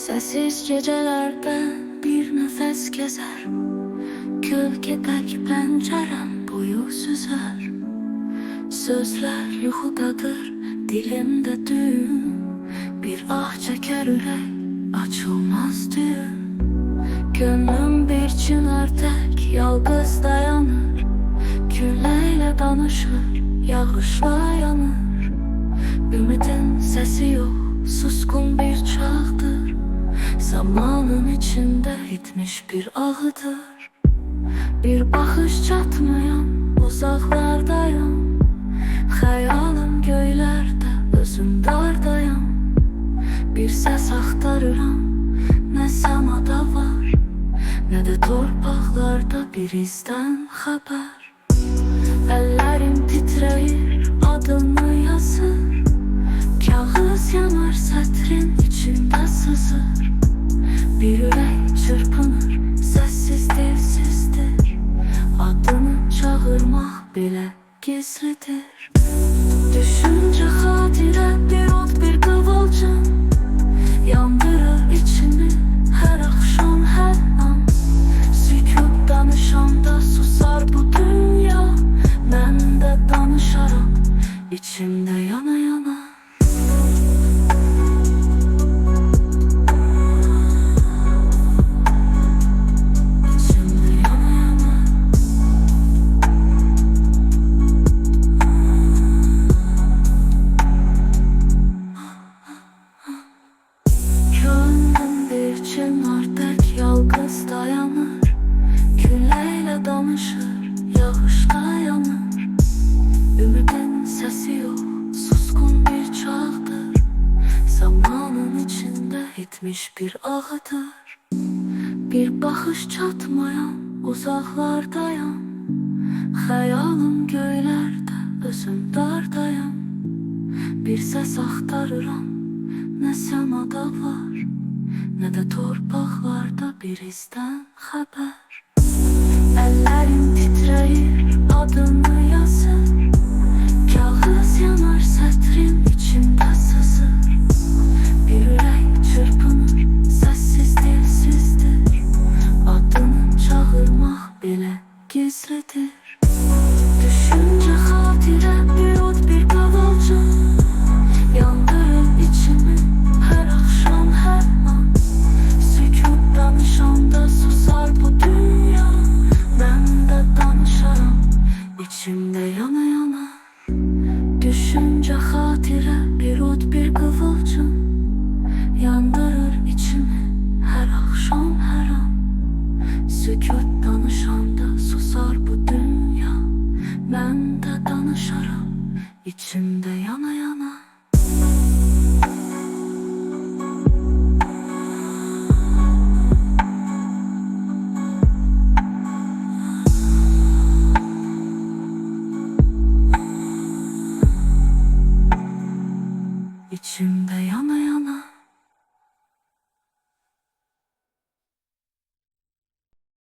Sessiz gecelerde bir nefes gezer, gölgedeki pencerem boyu süzer. Sözler yuhudadır, dilimde düğüm. Bir ah çeker yürek, açılmaz düğüm. Gönlüm bir çınar tek, yalnız dayanır. Külleyle danışır, yağışla yanır. Ümidin sesi yok, suskun bir çağdır. Zamanın içinde bitmiş bir ahıdır. Bir bakış çatmayan uzaklardayım. Hayalım göylerde, özüm dardayım. Bir ses aktarıram, ne semada var, ne de torpaqlarda bir izden haber. Ellerim titreyir, adını yazır. Kağıt yanar, sətrin içinde sızır. Bir yürek çırpınır, sessiz dilsizdir. Adını çağırmak bile gizlidir. Düşünce hatire bir ot, bir kıvılcım. Yandırır içimi her akşam, her an. Sükut danışanda susar bu dünya. Ben de danışaram, içimde yana yana. Çınardek yalnız dayanır. Külleyle danışır, yağışla yanır. Ümidin sesi yok, suskun bir çağdır. Zamanın içinde bitmiş bir ağıdır. Bir bakış çatmayan uzaklardayım. Hayalım göylerde, özüm dardayım. Bir ses aktarıram, ne semada var, ne de torpaqlarda bir izden haber. Ellerim titreyir, adını yazır. Kağıt yanar, sətrin içinde sızır. Bir yürek çırpınır, sessiz dilsizdir. Adını çağırmak bile gizlidir. Düşünce hatire bir ot, bir kıvılcım. Yandırır içimi her akşam, her an. Sükut danışanda susar bu dünya. Ben de danışaram, içimde yana yana. Düşünce hatire bir ot, bir kıvılcım. Yandırır içimi her akşam, her an. Sükut danışanda susar bu dünya. Ben de danışaram, içimde yana yana. İçimde